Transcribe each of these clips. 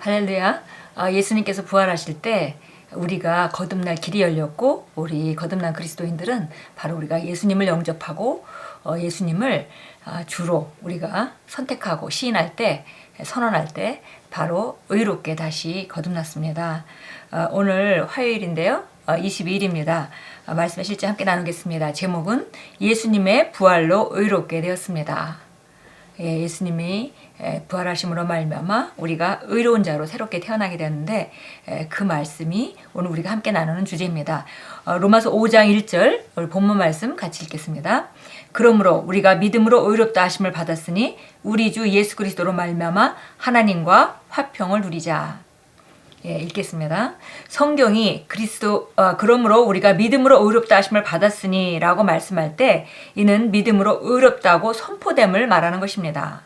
할렐루야. 예수님께서 부활하실 때 우리가 거듭날 길이 열렸고, 우리 거듭난 그리스도인들은 바로 우리가 예수님을 영접하고 예수님을 주로 우리가 선택하고 시인할 때, 선언할 때 바로 의롭게 다시 거듭났습니다. 오늘 화요일인데요. 22일입니다. 말씀의 실제 함께 나누겠습니다. 제목은 예수님의 부활로 의롭게 되었습니다. 예수님이 부활하심으로 말미암아 우리가 의로운 자로 새롭게 태어나게 되었는데, 그 말씀이 오늘 우리가 함께 나누는 주제입니다. 로마서 5장 1절 오늘 본문 말씀 같이 읽겠습니다. 그러므로 우리가 믿음으로 의롭다 하심을 받았으니 우리 주 예수 그리스도로 말미암아 하나님과 화평을 누리자. 읽겠습니다. 성경이 그러므로 우리가 믿음으로 의롭다 하심을 받았으니 라고 말씀할 때, 이는 믿음으로 의롭다고 선포됨을 말하는 것입니다.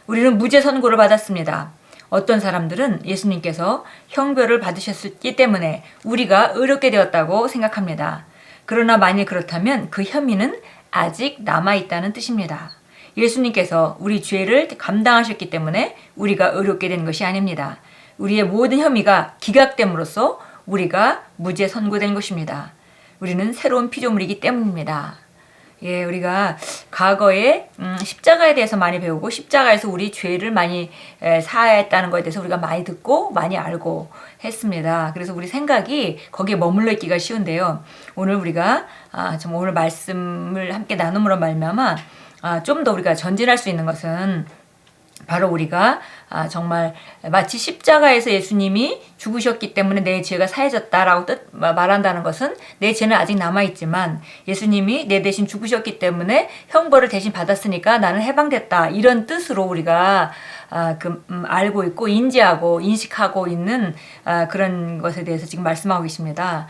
우리는 무죄 선고를 받았습니다. 어떤 사람들은 예수님께서 형벌을 받으셨기 때문에 우리가 의롭게 되었다고 생각합니다. 그러나 만일 그렇다면 그 혐의는 아직 남아있다는 뜻입니다. 예수님께서 우리 죄를 감당하셨기 때문에 우리가 의롭게 된 것이 아닙니다. 우리의 모든 혐의가 기각됨으로써 우리가 무죄 선고된 것입니다. 우리는 새로운 피조물이기 때문입니다. 우리가 과거에 십자가에 대해서 많이 배우고, 십자가에서 우리 죄를 많이 사했다는 것에 대해서 우리가 많이 듣고 많이 알고 했습니다. 그래서 우리 생각이 거기에 머물러 있기가 쉬운데요. 오늘 우리가 정말 오늘 말씀을 함께 나눔으로 말미암아 좀 더 우리가 전진할 수 있는 것은, 바로 우리가 정말 마치 십자가에서 예수님이 죽으셨기 때문에 내 죄가 사해졌다라고 말한다는 것은, 내 죄는 아직 남아있지만 예수님이 내 대신 죽으셨기 때문에 형벌을 대신 받았으니까 나는 해방됐다, 이런 뜻으로 우리가 알고 있고 인지하고 인식하고 있는 그런 것에 대해서 지금 말씀하고 계십니다.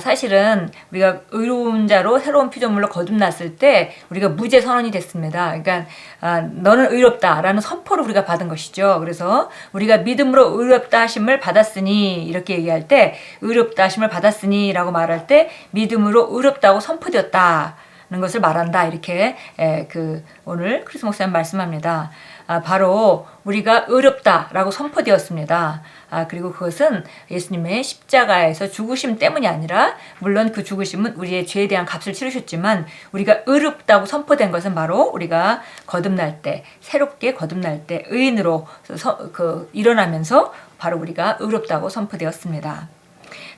사실은 우리가 의로운 자로 새로운 피조물로 거듭났을 때 우리가 무죄 선언이 됐습니다. 그러니까 너는 의롭다라는 선포를 우리가 받은 것이죠. 그래서 우리가 믿음으로 의롭다 하심을 받았으니, 이렇게 얘기할 때 의롭다 하심을 받았으니 라고 말할 때 믿음으로 의롭다고 선포되었다 는 것을 말한다, 이렇게 오늘 크리스 목사님 말씀합니다. 바로 우리가 의롭다라고 선포되었습니다. 그리고 그것은 예수님의 십자가에서 죽으심 때문이 아니라, 물론 그 죽으심은 우리의 죄에 대한 값을 치르셨지만 우리가 의롭다고 선포된 것은 바로 우리가 거듭날 때, 새롭게 거듭날 때 의인으로 일어나면서 바로 우리가 의롭다고 선포되었습니다.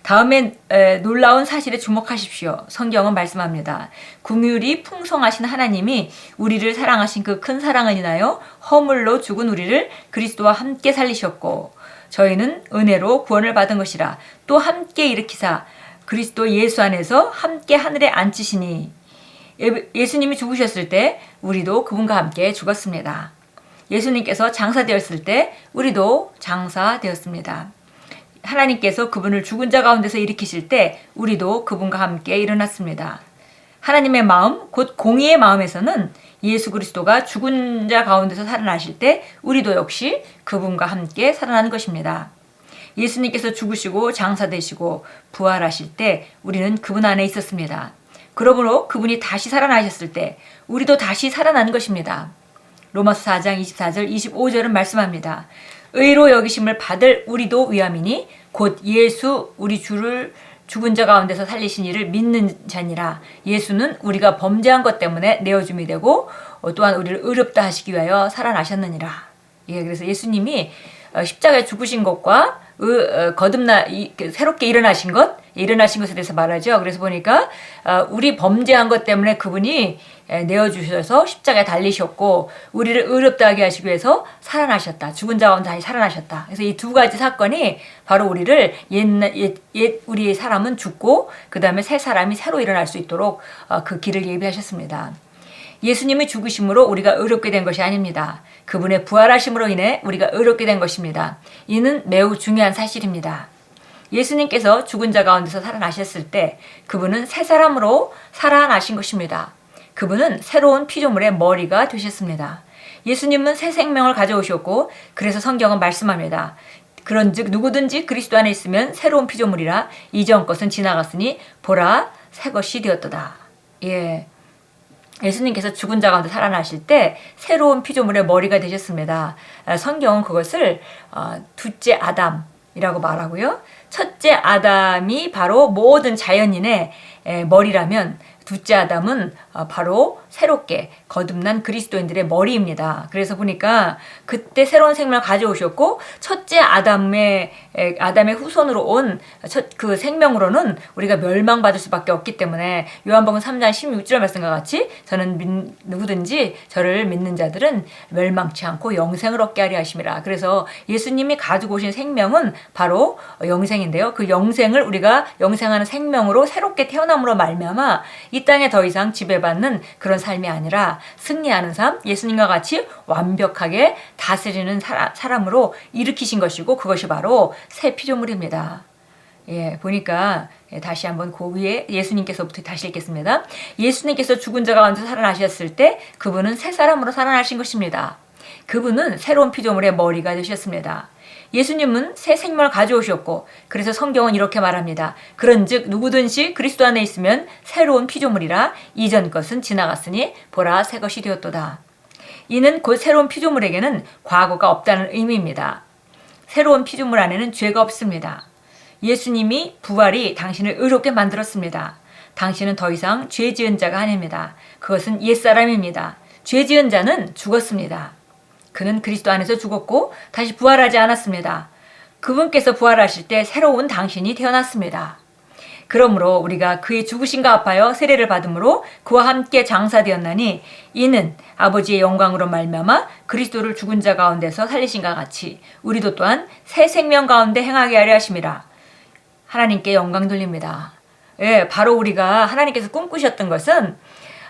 다음에 놀라운 사실에 주목하십시오. 성경은 말씀합니다. 긍휼이 풍성하신 하나님이 우리를 사랑하신 그 큰 사랑을 인하여 허물로 죽은 우리를 그리스도와 함께 살리셨고, 저희는 은혜로 구원을 받은 것이라 또 함께 일으키사 그리스도 예수 안에서 함께 하늘에 앉히시니. 예수님이 죽으셨을 때 우리도 그분과 함께 죽었습니다. 예수님께서 장사되었을 때 우리도 장사되었습니다. 하나님께서 그분을 죽은 자 가운데서 일으키실 때 우리도 그분과 함께 일어났습니다. 하나님의 마음, 곧 공의의 마음에서는 예수 그리스도가 죽은 자 가운데서 살아나실 때 우리도 역시 그분과 함께 살아나는 것입니다. 예수님께서 죽으시고 장사되시고 부활하실 때 우리는 그분 안에 있었습니다. 그러므로 그분이 다시 살아나셨을 때 우리도 다시 살아나는 것입니다. 로마서 4장 24절 25절은 말씀합니다. 의로 여기심을 받을 우리도 위함이니 곧 예수 우리 주를 죽은 자 가운데서 살리신 이를 믿는 자니라. 예수는 우리가 범죄한 것 때문에 내어줌이 되고 또한 우리를 의롭다 하시기 위하여 살아나셨느니라. 그래서 예수님이 십자가에 죽으신 것과 새롭게 일어나신 것에 대해서 말하죠. 그래서 보니까 우리 범죄한 것 때문에 그분이 내어주셔서 십자가에 달리셨고, 우리를 의롭다 하게 하시기 위해서 살아나셨다. 죽은 자 가운데 다시 살아나셨다. 그래서 이 두 가지 사건이 바로 우리를 우리의 사람은 죽고 그 다음에 새 사람이 새로 일어날 수 있도록 그 길을 예비하셨습니다. 예수님의 죽으심으로 우리가 의롭게 된 것이 아닙니다. 그분의 부활하심으로 인해 우리가 의롭게 된 것입니다. 이는 매우 중요한 사실입니다. 예수님께서 죽은 자 가운데서 살아나셨을 때 그분은 새 사람으로 살아나신 것입니다. 그분은 새로운 피조물의 머리가 되셨습니다. 예수님은 새 생명을 가져오셨고, 그래서 성경은 말씀합니다. 그런즉 누구든지 그리스도 안에 있으면 새로운 피조물이라, 이전 것은 지나갔으니 보라 새 것이 되었도다. 예수님께서 죽은 자 가운데 살아나실 때 새로운 피조물의 머리가 되셨습니다. 성경은 그것을 둘째 아담이라고 말하고요. 첫째 아담이 바로 모든 자연인의 머리라면 둘째 아담은 바로 새롭게 거듭난 그리스도인들의 머리입니다. 그래서 보니까 그때 새로운 생명을 가져오셨고 첫째 아담의 후손으로 온 그 생명으로는 우리가 멸망받을 수밖에 없기 때문에 요한복음 3장 16절 말씀과 같이 저는 누구든지 저를 믿는 자들은 멸망치 않고 영생을 얻게 하려 하심이라. 그래서 예수님이 가지고 오신 생명은 바로 영생인데요. 그 영생을 우리가 영생하는 생명으로 새롭게 태어남으로 말미암아 이 땅에 더 이상 지배받는 그런 삶이 아니라 승리하는 삶, 예수님과 같이 완벽하게 다스리는 사람으로 일으키신 것이고 그것이 바로 새 피조물입니다. 예, 보니까 다시 한번 그 위에 예수님께서부터 다시 읽겠습니다. 예수님께서 죽은 자 가운데 살아나셨을 때 그분은 새 사람으로 살아나신 것입니다. 그분은 새로운 피조물의 머리가 되셨습니다. 예수님은 새 생명을 가져오셨고 그래서 성경은 이렇게 말합니다. 그런즉 누구든지 그리스도 안에 있으면 새로운 피조물이라 이전 것은 지나갔으니 보라 새 것이 되었도다. 이는 곧 새로운 피조물에게는 과거가 없다는 의미입니다. 새로운 피조물 안에는 죄가 없습니다. 예수님이 부활이 당신을 의롭게 만들었습니다. 당신은 더 이상 죄 지은 자가 아닙니다. 그것은 옛사람입니다. 죄 지은 자는 죽었습니다. 그는 그리스도 안에서 죽었고 다시 부활하지 않았습니다. 그분께서 부활하실 때 새로운 당신이 태어났습니다. 그러므로 우리가 그의 죽으심과 합하여 세례를 받음으로 그와 함께 장사되었나니 이는 아버지의 영광으로 말미암아 그리스도를 죽은 자 가운데서 살리신과 같이 우리도 또한 새 생명 가운데 행하게 하려 하심이라. 하나님께 영광 돌립니다. 예, 바로 우리가 하나님께서 꿈꾸셨던 것은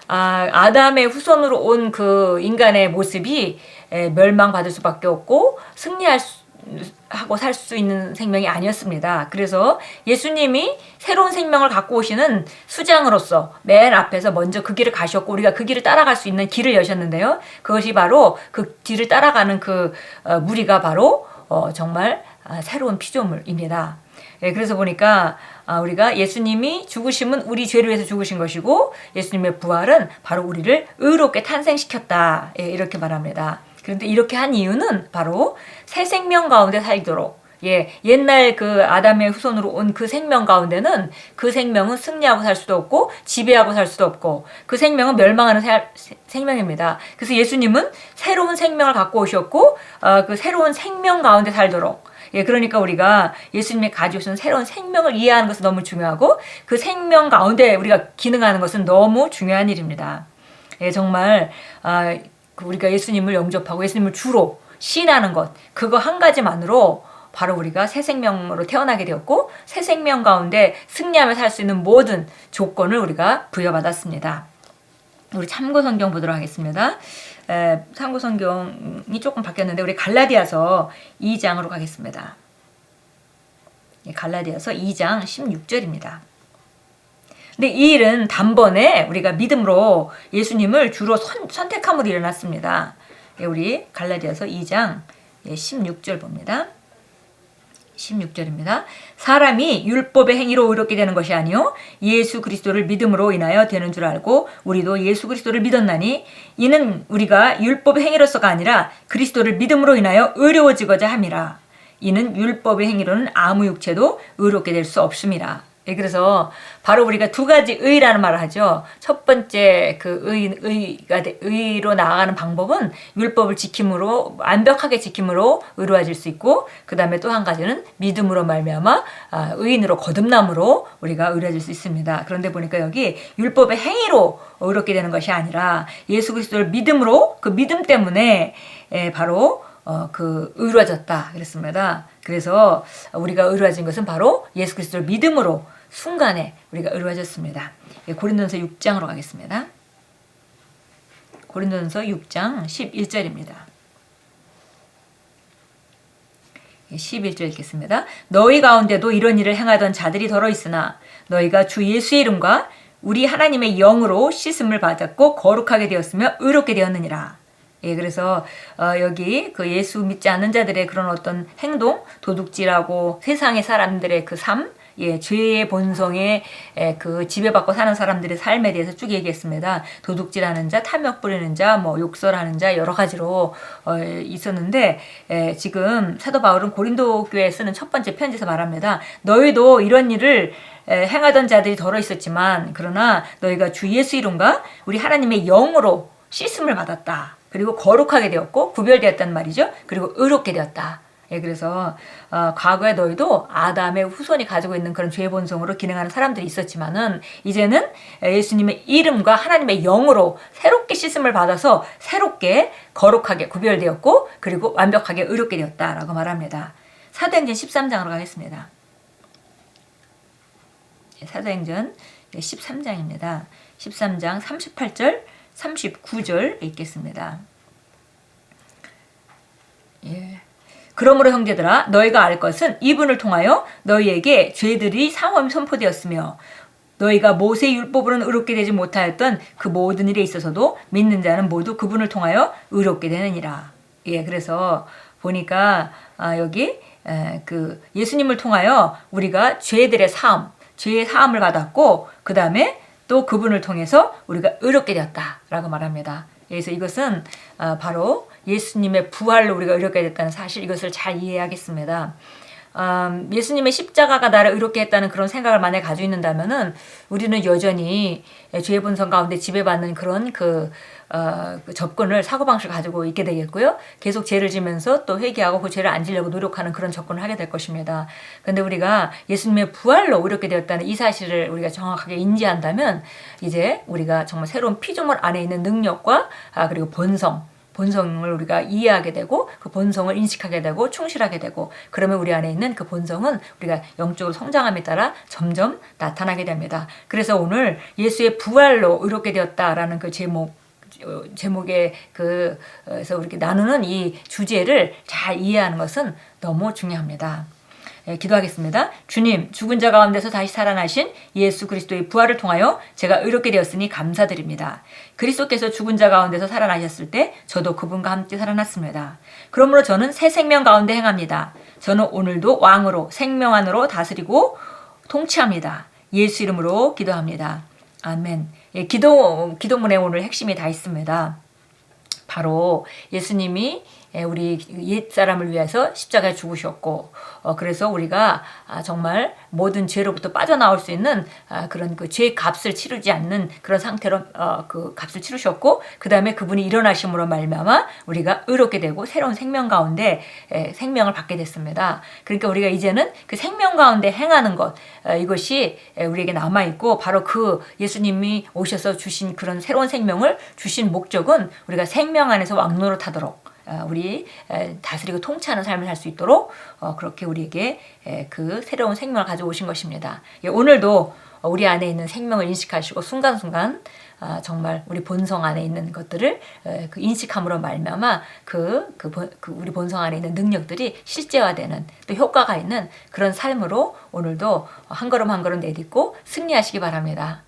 아담의 후손으로 온 그 인간의 모습이 멸망받을 수밖에 없고 승리하고 살 수 있는 생명이 아니었습니다. 그래서 예수님이 새로운 생명을 갖고 오시는 수장으로서 맨 앞에서 먼저 그 길을 가셨고 우리가 그 길을 따라갈 수 있는 길을 여셨는데요. 그것이 바로 그 길을 따라가는 그 무리가 바로 정말 새로운 피조물입니다. 예, 그래서 보니까 우리가 예수님이 죽으심은 우리 죄를 위해서 죽으신 것이고 예수님의 부활은 바로 우리를 의롭게 탄생시켰다. 예, 이렇게 말합니다. 그런데 이렇게 한 이유는 바로 새 생명 가운데 살도록 옛날 그 아담의 후손으로 온 그 생명 가운데는 그 생명은 승리하고 살 수도 없고 지배하고 살 수도 없고 그 생명은 멸망하는 생명입니다. 그래서 예수님은 새로운 생명을 갖고 오셨고 그 새로운 생명 가운데 살도록 그러니까 우리가 예수님이 가져오신 새로운 생명을 이해하는 것은 너무 중요하고 그 생명 가운데 우리가 기능하는 것은 너무 중요한 일입니다. 정말 우리가 예수님을 영접하고 예수님을 주로 시인하는 것 그거 한 가지만으로 바로 우리가 새 생명으로 태어나게 되었고 새 생명 가운데 승리하며 살 수 있는 모든 조건을 우리가 부여받았습니다. 우리 참고 성경 보도록 하겠습니다. 참고 성경이 조금 바뀌었는데 우리 갈라디아서 2장으로 가겠습니다. 갈라디아서 2장 16절입니다. 근데 이 일은 단번에 우리가 믿음으로 예수님을 주로 선택함으로 일어났습니다. 우리 갈라디아서 2장 16절 봅니다. 16절입니다. 사람이 율법의 행위로 의롭게 되는 것이 아니요 예수 그리스도를 믿음으로 인하여 되는 줄 알고 우리도 예수 그리스도를 믿었나니 이는 우리가 율법의 행위로서가 아니라 그리스도를 믿음으로 인하여 의로워지고자 함이라. 이는 율법의 행위로는 아무 육체도 의롭게 될 수 없습니다. 그래서 바로 우리가 두 가지 의라는 말을 하죠. 첫 번째 그 의로 나아가는 방법은 율법을 지킴으로 완벽하게 지킴으로 의로워질 수 있고 그 다음에 또 한 가지는 믿음으로 말미암아 의인으로 거듭남으로 우리가 의로워질 수 있습니다. 그런데 보니까 여기 율법의 행위로 의롭게 되는 것이 아니라 예수 그리스도를 믿음으로 그 믿음 때문에 바로 그 의로워졌다 그랬습니다. 그래서 우리가 의로워진 것은 바로 예수 그리스도를 믿음으로 순간에 우리가 의로워졌습니다. 고린도전서 6장으로 가겠습니다. 고린도전서 6장 11절입니다. 11절 읽겠습니다. 너희 가운데도 이런 일을 행하던 자들이 더러 있으나 너희가 주 예수의 이름과 우리 하나님의 영으로 씻음을 받았고 거룩하게 되었으며 의롭게 되었느니라. 그래서 여기 그 예수 믿지 않는 자들의 그런 어떤 행동, 도둑질하고 세상의 사람들의 그 삶 죄의 본성에 그 지배받고 사는 사람들의 삶에 대해서 쭉 얘기했습니다. 도둑질하는 자, 탐욕 부리는 자, 뭐 욕설하는 자 여러 가지로 있었는데 지금 사도 바울은 고린도 교회에 쓰는 첫 번째 편지에서 말합니다. 너희도 이런 일을 행하던 자들이 더러 있었지만 그러나 너희가 주 예수 이름과 우리 하나님의 영으로 씻음을 받았다. 그리고 거룩하게 되었고 구별되었단 말이죠. 그리고 의롭게 되었다. 그래서 과거에 너희도 아담의 후손이 가지고 있는 그런 죄의 본성으로 기능하는 사람들이 있었지만은 이제는 예수님의 이름과 하나님의 영으로 새롭게 씻음을 받아서 새롭게 거룩하게 구별되었고 그리고 완벽하게 의롭게 되었다라고 말합니다. 사도행전 13장으로 가겠습니다. 사도행전 13장입니다. 13장 38절 39절 읽겠습니다. 그러므로 형제들아 너희가 알 것은 이분을 통하여 너희에게 죄들이 사함이 선포되었으며 너희가 모세의 율법으로는 의롭게 되지 못하였던 그 모든 일에 있어서도 믿는 자는 모두 그분을 통하여 의롭게 되느니라. 그래서 보니까 여기 그 예수님을 통하여 우리가 죄의 사함을 받았고 그 다음에 또 그분을 통해서 우리가 의롭게 되었다라고 말합니다. 그래서 이것은 바로 예수님의 부활로 우리가 의롭게 됐다는 사실, 이것을 잘 이해하겠습니다. 예수님의 십자가가 나를 의롭게 했다는 그런 생각을 만약에 가지고 있는다면은 우리는 여전히 죄의 본성 가운데 지배받는 그런 그 접근을, 사고방식을 가지고 있게 되겠고요. 계속 죄를 지면서 또 회개하고 그 죄를 안 지려고 노력하는 그런 접근을 하게 될 것입니다. 그런데 우리가 예수님의 부활로 의롭게 되었다는 이 사실을 우리가 정확하게 인지한다면 이제 우리가 정말 새로운 피조물 안에 있는 능력과 그리고 본성을 우리가 이해하게 되고 그 본성을 인식하게 되고 충실하게 되고 그러면 우리 안에 있는 그 본성은 우리가 영적으로 성장함에 따라 점점 나타나게 됩니다. 그래서 오늘 예수의 부활로 의롭게 되었다라는 그 제목의 그래서 이렇게 나누는 이 주제를 잘 이해하는 것은 너무 중요합니다. 기도하겠습니다. 주님, 죽은 자 가운데서 다시 살아나신 예수 그리스도의 부활을 통하여 제가 의롭게 되었으니 감사드립니다. 그리스도께서 죽은 자 가운데서 살아나셨을 때 저도 그분과 함께 살아났습니다. 그러므로 저는 새 생명 가운데 행합니다. 저는 오늘도 왕으로 생명 안으로 다스리고 통치합니다. 예수 이름으로 기도합니다. 아멘. 기도문에 오늘 핵심이 다 있습니다. 바로 예수님이 우리 옛사람을 위해서 십자가에 죽으셨고 그래서 우리가 정말 모든 죄로부터 빠져나올 수 있는 그런 그 죄의 값을 치르지 않는 그런 상태로 그 값을 치르셨고 그 다음에 그분이 일어나심으로 말미암아 우리가 의롭게 되고 새로운 생명 가운데 생명을 받게 됐습니다. 그러니까 우리가 이제는 그 생명 가운데 행하는 것 이것이 우리에게 남아있고 바로 그 예수님이 오셔서 주신 그런 새로운 생명을 주신 목적은 우리가 생명 안에서 왕노릇하도록 우리 다스리고 통치하는 삶을 살 수 있도록 그렇게 우리에게 그 새로운 생명을 가져오신 것입니다. 오늘도 우리 안에 있는 생명을 인식하시고 순간순간 정말 우리 본성 안에 있는 것들을 그 인식함으로 말미암아 우리 본성 안에 있는 능력들이 실제화되는 또 효과가 있는 그런 삶으로 오늘도 한 걸음 한 걸음 내딛고 승리하시기 바랍니다.